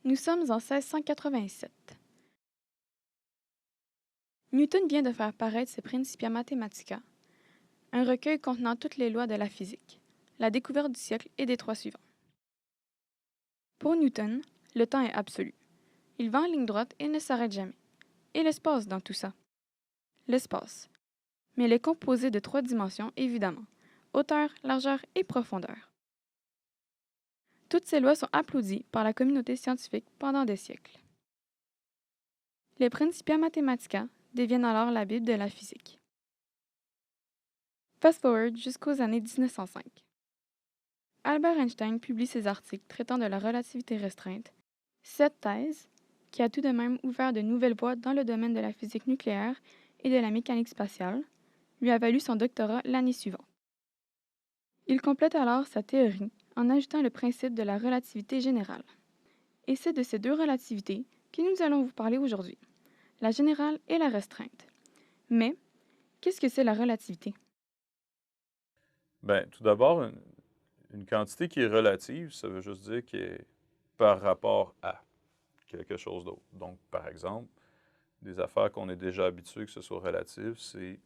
Nous sommes en 1687. Newton vient de faire paraître ses Principia Mathematica, un recueil contenant toutes les lois de la physique, la découverte du siècle et des trois suivants. Pour Newton, le temps est absolu. Il va en ligne droite et ne s'arrête jamais. Et l'espace dans tout ça? L'espace. Mais il est composé de trois dimensions, évidemment: hauteur, largeur et profondeur. Toutes ces lois sont applaudies par la communauté scientifique pendant des siècles. Les Principia Mathematica deviennent alors la Bible de la physique. Fast forward jusqu'aux années 1905. Albert Einstein publie ses articles traitant de la relativité restreinte. Cette thèse, qui a tout de même ouvert de nouvelles voies dans le domaine de la physique nucléaire et de la mécanique spatiale, lui a valu son doctorat l'année suivante. Il complète alors sa théorie en ajoutant le principe de la relativité générale. Et c'est de ces deux relativités que nous allons vous parler aujourd'hui, la générale et la restreinte. Mais, qu'est-ce que c'est la relativité? Bien, tout d'abord, une quantité qui est relative, ça veut juste dire qu'elle est par rapport à quelque chose d'autre. Donc, par exemple, des affaires qu'on est déjà habitué que ce soit relatif, c'est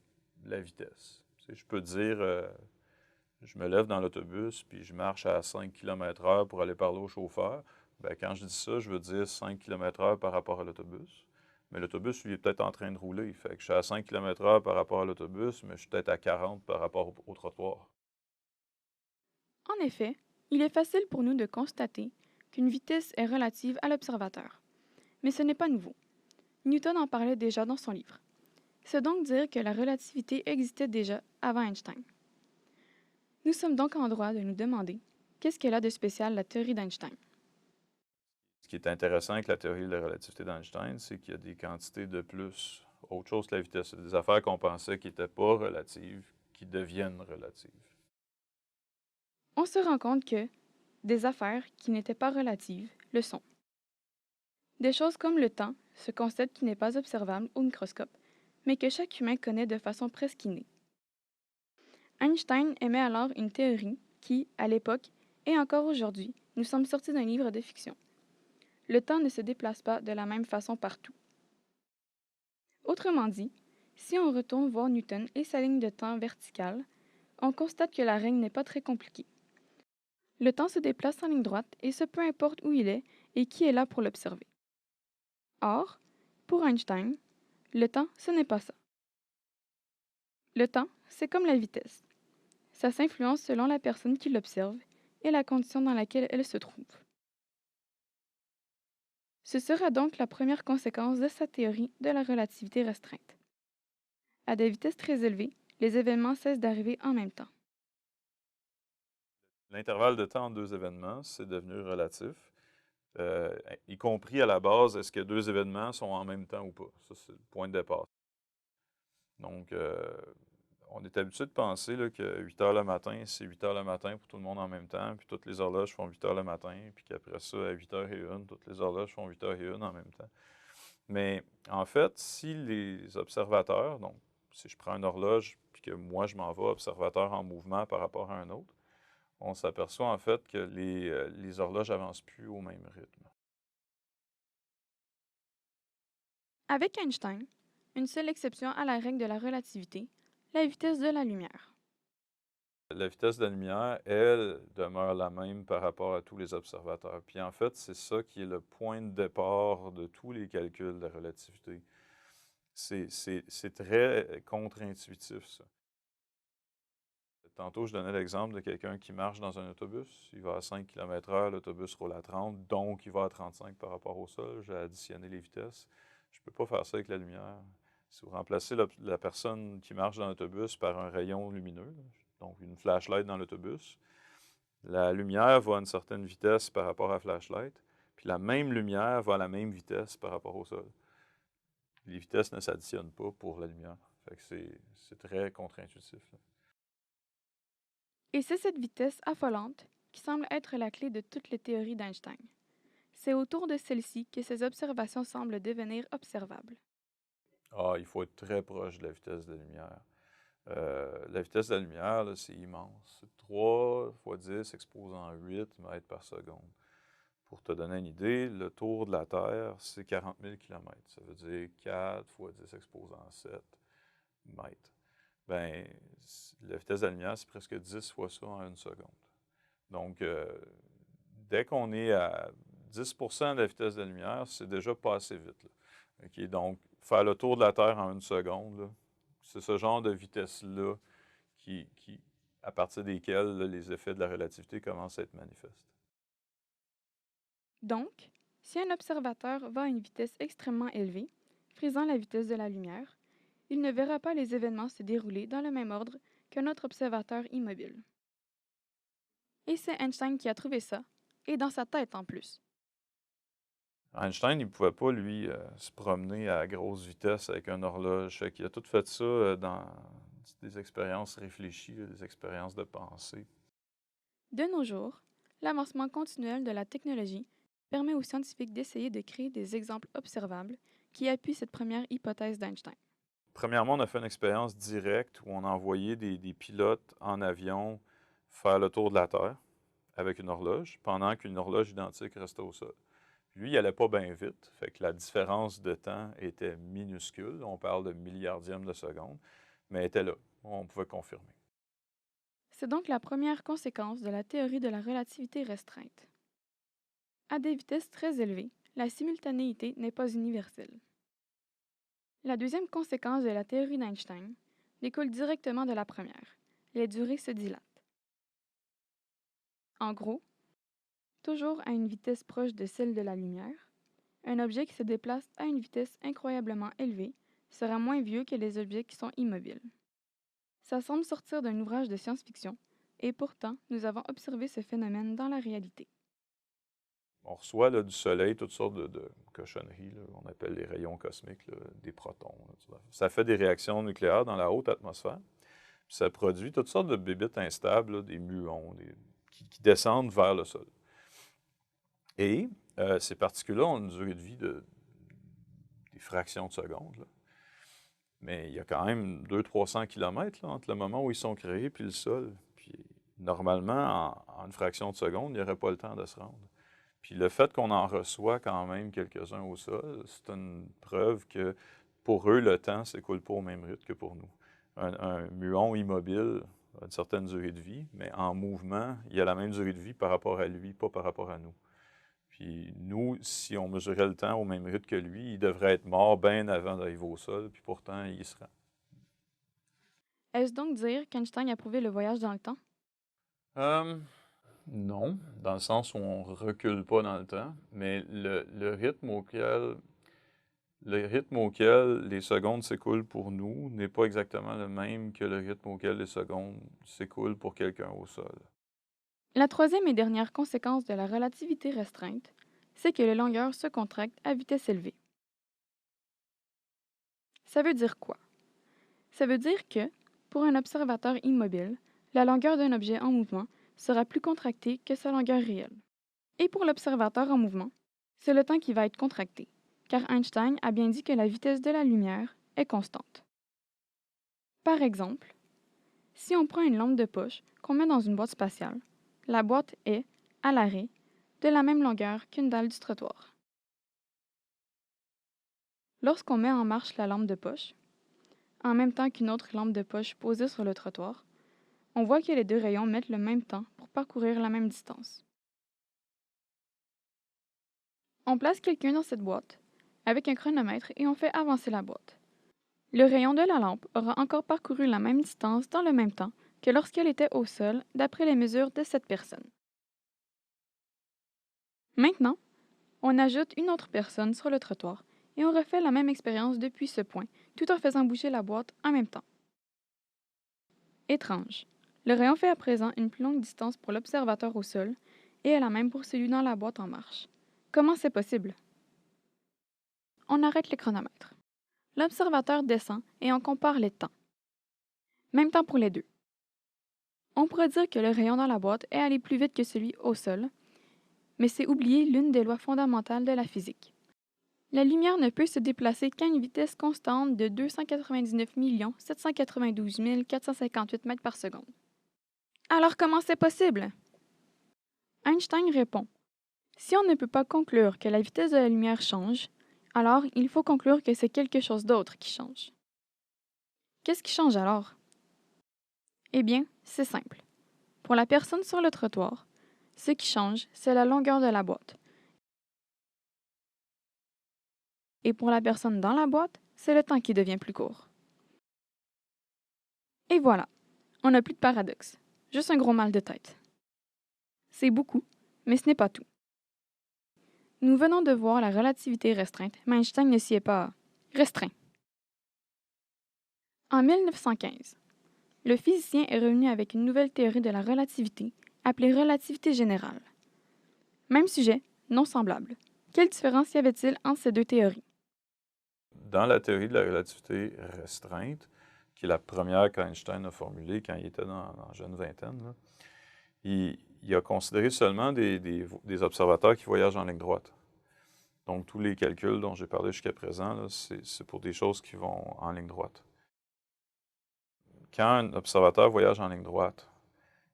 la vitesse. Tu sais, je peux dire, je me lève dans l'autobus, puis je marche à 5 km/h pour aller parler au chauffeur. Bien, quand je dis ça, je veux dire 5 km/h par rapport à l'autobus. Mais l'autobus, lui, est peut-être en train de rouler. Fait que je suis à 5 km/h par rapport à l'autobus, mais je suis peut-être à 40 par rapport au trottoir. En effet, il est facile pour nous de constater qu'une vitesse est relative à l'observateur. Mais ce n'est pas nouveau. Newton en parlait déjà dans son livre. C'est donc dire que la relativité existait déjà avant Einstein. Nous sommes donc en droit de nous demander qu'est-ce qu'elle a de spécial la théorie d'Einstein. Ce qui est intéressant avec la théorie de la relativité d'Einstein, c'est qu'il y a des quantités de plus, autre chose que la vitesse. C'est des affaires qu'on pensait qui n'étaient pas relatives, qui deviennent relatives. On se rend compte que des affaires qui n'étaient pas relatives le sont. Des choses comme le temps, ce concept qui n'est pas observable au microscope, mais que chaque humain connaît de façon presque innée. Einstein émet alors une théorie qui, à l'époque, et encore aujourd'hui, nous semble sortie d'un livre de fiction. Le temps ne se déplace pas de la même façon partout. Autrement dit, si on retourne voir Newton et sa ligne de temps verticale, on constate que la règle n'est pas très compliquée. Le temps se déplace en ligne droite et ce peu importe où il est et qui est là pour l'observer. Or, pour Einstein, le temps, ce n'est pas ça. Le temps, c'est comme la vitesse. Ça s'influence selon la personne qui l'observe et la condition dans laquelle elle se trouve. Ce sera donc la première conséquence de sa théorie de la relativité restreinte. À des vitesses très élevées, les événements cessent d'arriver en même temps. L'intervalle de temps entre deux événements, c'est devenu relatif, y compris à la base, est-ce que deux événements sont en même temps ou pas? Ça, c'est le point de départ. Donc, on est habitué de penser là, que 8 heures le matin, c'est 8 heures le matin pour tout le monde en même temps, puis toutes les horloges font 8 heures le matin, puis qu'après ça, à 8h01, toutes les horloges font 8h01 en même temps. Mais en fait, si les observateurs, donc si je prends une horloge, puis que moi je m'en vais observateur en mouvement par rapport à un autre, on s'aperçoit en fait que les horloges n'avancent plus au même rythme. Avec Einstein, une seule exception à la règle de la relativité, la vitesse de la lumière. La vitesse de la lumière, elle, demeure la même par rapport à tous les observateurs. Puis en fait, c'est ça qui est le point de départ de tous les calculs de la relativité. C'est très contre-intuitif, ça. Tantôt, je donnais l'exemple de quelqu'un qui marche dans un autobus. Il va à 5 km/h, l'autobus roule à 30, donc il va à 35 par rapport au sol. J'ai additionné les vitesses. Je ne peux pas faire ça avec la lumière. Si vous remplacez la personne qui marche dans l'autobus par un rayon lumineux, donc une flashlight dans l'autobus, la lumière va à une certaine vitesse par rapport à la flashlight, puis la même lumière va à la même vitesse par rapport au sol. Les vitesses ne s'additionnent pas pour la lumière. Fait que c'est très contre-intuitif, là. Et c'est cette vitesse affolante qui semble être la clé de toutes les théories d'Einstein. C'est autour de celle-ci que ses observations semblent devenir observables. Ah, il faut être très proche de la vitesse de la lumière. La vitesse de la lumière, là, c'est immense. C'est 3 fois 10 exposant 8 mètres par seconde. Pour te donner une idée, le tour de la Terre, c'est 40 000 km. Ça veut dire 4 fois 10 exposant 7 mètres. Bien, la vitesse de la lumière, c'est presque 10 fois ça en une seconde. Donc, dès qu'on est à 10 de la vitesse de la lumière, c'est déjà pas assez vite. Là. Okay? Donc, faire le tour de la Terre en une seconde, là, c'est ce genre de vitesse-là à partir desquelles là, les effets de la relativité commencent à être manifestes. Donc, si un observateur va à une vitesse extrêmement élevée, frisant la vitesse de la lumière, il ne verra pas les événements se dérouler dans le même ordre qu'un autre observateur immobile. Et c'est Einstein qui a trouvé ça, et dans sa tête en plus. Einstein, il ne pouvait pas, lui, se promener à grosse vitesse avec une horloge. Il a tout fait ça dans des expériences réfléchies, là, des expériences de pensée. De nos jours, l'avancement continuel de la technologie permet aux scientifiques d'essayer de créer des exemples observables qui appuient cette première hypothèse d'Einstein. Premièrement, on a fait une expérience directe où on a envoyé des pilotes en avion faire le tour de la Terre avec une horloge, pendant qu'une horloge identique restait au sol. Lui, il n'allait pas bien vite, fait que la différence de temps était minuscule. On parle de milliardième de seconde, mais elle était là. On pouvait confirmer. C'est donc la première conséquence de la théorie de la relativité restreinte. À des vitesses très élevées, la simultanéité n'est pas universelle. La deuxième conséquence de la théorie d'Einstein découle directement de la première. Les durées se dilatent. En gros, toujours à une vitesse proche de celle de la lumière, un objet qui se déplace à une vitesse incroyablement élevée sera moins vieux que les objets qui sont immobiles. Ça semble sortir d'un ouvrage de science-fiction, et pourtant, nous avons observé ce phénomène dans la réalité. On reçoit là, du Soleil toutes sortes de cochonneries, là, on appelle les rayons cosmiques, là, des protons. Là, ça fait des réactions nucléaires dans la haute atmosphère. Puis ça produit toutes sortes de bébites instables, là, des muons, qui descendent vers le sol. Et ces particules-là ont une durée de vie des fractions de secondes. Là. Mais il y a quand même 200-300 km là, entre le moment où ils sont créés et le sol. Puis normalement, en une fraction de seconde, il n'y aurait pas le temps de se rendre. Puis le fait qu'on en reçoit quand même quelques-uns au sol, c'est une preuve que pour eux, le temps ne s'écoule pas au même rythme que pour nous. Un muon immobile a une certaine durée de vie, mais en mouvement, il a la même durée de vie par rapport à lui, pas par rapport à nous. Puis nous, si on mesurait le temps au même rythme que lui, il devrait être mort bien avant d'arriver au sol, puis pourtant, il y sera. Est-ce donc dire qu'Einstein a prouvé le voyage dans le temps? Non, dans le sens où on ne recule pas dans le temps, mais le rythme auquel les secondes s'écoulent pour nous n'est pas exactement le même que le rythme auquel les secondes s'écoulent pour quelqu'un au sol. La troisième et dernière conséquence de la relativité restreinte, c'est que les longueurs se contractent à vitesse élevée. Ça veut dire quoi? Ça veut dire que, pour un observateur immobile, la longueur d'un objet en mouvement sera plus contractée que sa longueur réelle. Et pour l'observateur en mouvement, c'est le temps qui va être contracté, car Einstein a bien dit que la vitesse de la lumière est constante. Par exemple, si on prend une lampe de poche qu'on met dans une boîte spatiale, la boîte est, à l'arrêt, de la même longueur qu'une dalle du trottoir. Lorsqu'on met en marche la lampe de poche, en même temps qu'une autre lampe de poche posée sur le trottoir, on voit que les deux rayons mettent le même temps pour parcourir la même distance. On place quelqu'un dans cette boîte avec un chronomètre et on fait avancer la boîte. Le rayon de la lampe aura encore parcouru la même distance dans le même temps que lorsqu'elle était au sol d'après les mesures de cette personne. Maintenant, on ajoute une autre personne sur le trottoir et on refait la même expérience depuis ce point, tout en faisant bouger la boîte en même temps. Étrange. Le rayon fait à présent une plus longue distance pour l'observateur au sol et la même pour celui dans la boîte en marche. Comment c'est possible? On arrête le chronomètre. L'observateur descend et on compare les temps. Même temps pour les deux. On pourrait dire que le rayon dans la boîte est allé plus vite que celui au sol, mais c'est oublier l'une des lois fondamentales de la physique. La lumière ne peut se déplacer qu'à une vitesse constante de 299 792 458 mètres par seconde. Alors comment c'est possible? Einstein répond. Si on ne peut pas conclure que la vitesse de la lumière change, alors il faut conclure que c'est quelque chose d'autre qui change. Qu'est-ce qui change alors? Eh bien, c'est simple. Pour la personne sur le trottoir, ce qui change, c'est la longueur de la boîte. Et pour la personne dans la boîte, c'est le temps qui devient plus court. Et voilà, on n'a plus de paradoxe, juste un gros mal de tête. C'est beaucoup, mais ce n'est pas tout. Nous venons de voir la relativité restreinte, mais Einstein ne s'y est pas restreint. En 1915, le physicien est revenu avec une nouvelle théorie de la relativité, appelée relativité générale. Même sujet, non semblable. Quelle différence y avait-il entre ces deux théories? Dans la théorie de la relativité restreinte, qui est la première qu'Einstein a formulée quand il était dans la jeune vingtaine, là, il a considéré seulement des observateurs qui voyagent en ligne droite. Donc, tous les calculs dont j'ai parlé jusqu'à présent, c'est pour des choses qui vont en ligne droite. Quand un observateur voyage en ligne droite,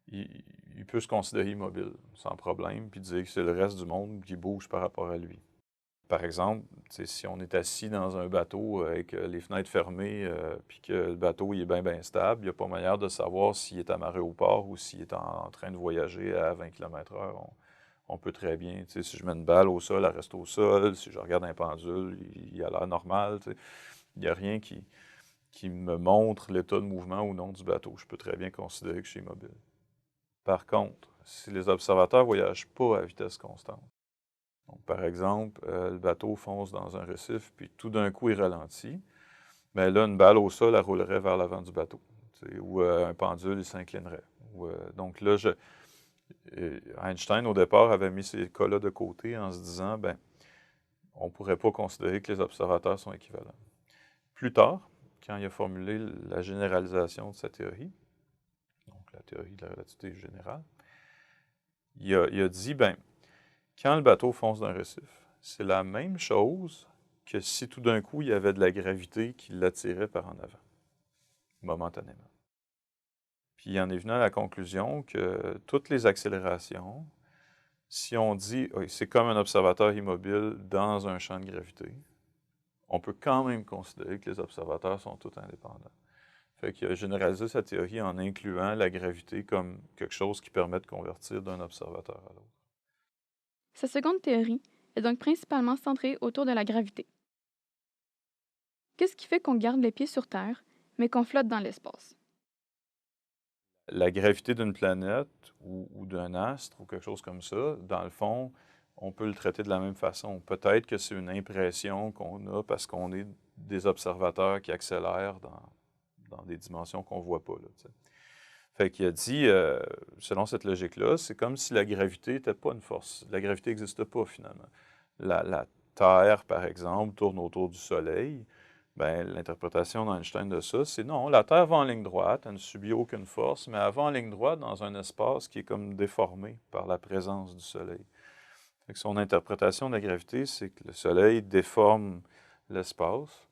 il peut se considérer immobile, sans problème, puis dire que c'est le reste du monde qui bouge par rapport à lui. Par exemple, si on est assis dans un bateau avec les fenêtres fermées, puis que le bateau il est bien stable, il n'y a pas manière de savoir s'il est amarré au port ou s'il est en train de voyager à 20 km/h. On peut très bien, si je mets une balle au sol, elle reste au sol. Si je regarde un pendule, il a l'air normal. Il n'y a rien qui me montre l'état de mouvement ou non du bateau. Je peux très bien considérer que je suis immobile. Par contre, si les observateurs ne voyagent pas à vitesse constante, donc, par exemple, le bateau fonce dans un récif, puis tout d'un coup, il ralentit. Mais là, une balle au sol, elle roulerait vers l'avant du bateau. Ou un pendule, il s'inclinerait. Donc là, Einstein, au départ, avait mis ces cas-là de côté en se disant, ben, on ne pourrait pas considérer que les observateurs sont équivalents. Plus tard, quand il a formulé la généralisation de sa théorie, donc la théorie de la relativité générale, il a dit, ben, quand le bateau fonce dans un récif, c'est la même chose que si tout d'un coup, il y avait de la gravité qui l'attirait par en avant, momentanément. Puis il en est venu à la conclusion que toutes les accélérations, si on dit c'est comme un observateur immobile dans un champ de gravité, on peut quand même considérer que les observateurs sont tous indépendants. Fait qu'il a généralisé sa théorie en incluant la gravité comme quelque chose qui permet de convertir d'un observateur à l'autre. Sa seconde théorie est donc principalement centrée autour de la gravité. Qu'est-ce qui fait qu'on garde les pieds sur Terre, mais qu'on flotte dans l'espace? La gravité d'une planète ou d'un astre ou quelque chose comme ça, dans le fond, on peut le traiter de la même façon. Peut-être que c'est une impression qu'on a parce qu'on est des observateurs qui accélèrent dans des dimensions qu'on ne voit pas. Là, fait qu'il a dit, selon cette logique-là, c'est comme si la gravité n'était pas une force. La gravité n'existe pas finalement. La Terre, par exemple, tourne autour du Soleil. Bien, l'interprétation d'Einstein de ça, c'est non, la Terre va en ligne droite, elle ne subit aucune force, mais elle va en ligne droite dans un espace qui est comme déformé par la présence du Soleil. Fait que son interprétation de la gravité, c'est que le Soleil déforme l'espace,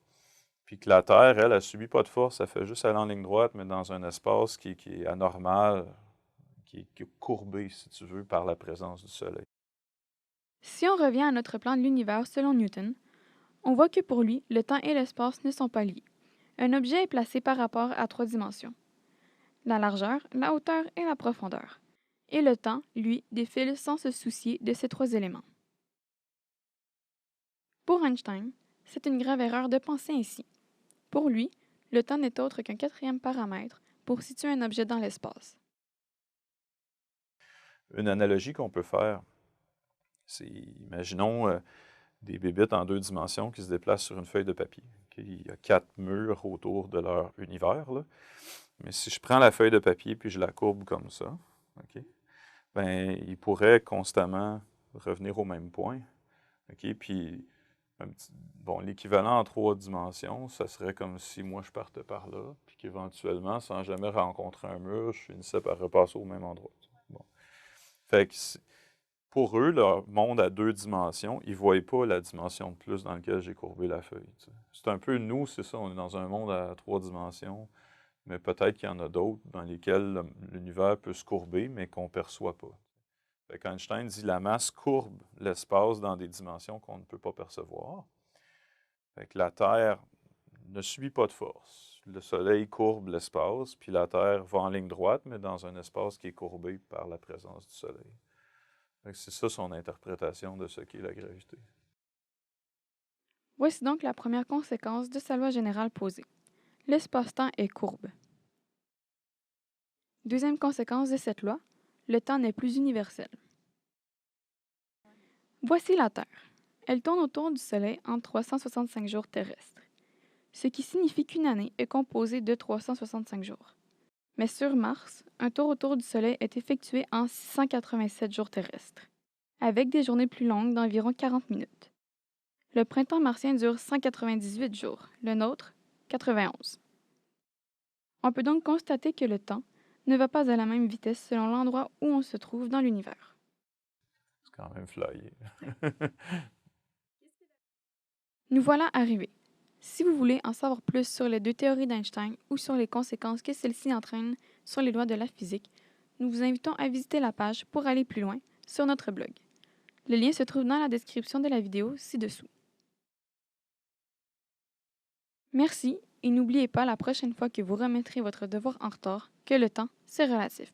puis que la Terre, elle ne subit pas de force, elle fait juste aller en ligne droite, mais dans un espace qui est anormal, qui est courbé, si tu veux, par la présence du Soleil. Si on revient à notre plan de l'univers selon Newton, on voit que pour lui, le temps et l'espace ne sont pas liés. Un objet est placé par rapport à trois dimensions: la largeur, la hauteur et la profondeur. Et le temps, lui, défile sans se soucier de ces trois éléments. Pour Einstein, c'est une grave erreur de penser ainsi. Pour lui, le temps n'est autre qu'un quatrième paramètre pour situer un objet dans l'espace. Une analogie qu'on peut faire, c'est, imaginons des bébites en deux dimensions qui se déplacent sur une feuille de papier. Il y a quatre murs autour de leur univers, là. Mais si je prends la feuille de papier puis je la courbe comme ça, ben, il pourrait constamment revenir au même point. Puis, bon, l'équivalent en trois dimensions, ça serait comme si moi je partais par là, puis qu'éventuellement, sans jamais rencontrer un mur, je finissais par repasser au même endroit. Bon. Fait que pour eux, leur monde à deux dimensions, ils ne voient pas la dimension de plus dans laquelle j'ai courbé la feuille. C'est un peu nous, c'est ça, on est dans un monde à trois dimensions, mais peut-être qu'il y en a d'autres dans lesquels l'univers peut se courber, mais qu'on ne perçoit pas. Fait qu'Einstein dit la masse courbe l'espace dans des dimensions qu'on ne peut pas percevoir. Fait que la Terre ne subit pas de force. Le Soleil courbe l'espace, puis la Terre va en ligne droite, mais dans un espace qui est courbé par la présence du Soleil. C'est ça son interprétation de ce qu'est la gravité. Voici donc la première conséquence de sa loi générale posée. L'espace-temps est courbe. Deuxième conséquence de cette loi, le temps n'est plus universel. Voici la Terre. Elle tourne autour du Soleil en 365 jours terrestres, ce qui signifie qu'une année est composée de 365 jours. Mais sur Mars, un tour autour du Soleil est effectué en 687 jours terrestres, avec des journées plus longues d'environ 40 minutes. Le printemps martien dure 198 jours, le nôtre, 91. On peut donc constater que le temps ne va pas à la même vitesse selon l'endroit où on se trouve dans l'univers. C'est quand même flyé. Nous voilà arrivés. Si vous voulez en savoir plus sur les deux théories d'Einstein ou sur les conséquences que celles-ci entraînent sur les lois de la physique, nous vous invitons à visiter la page pour aller plus loin sur notre blog. Le lien se trouve dans la description de la vidéo ci-dessous. Merci et n'oubliez pas la prochaine fois que vous remettrez votre devoir en retard que le temps, c'est relatif.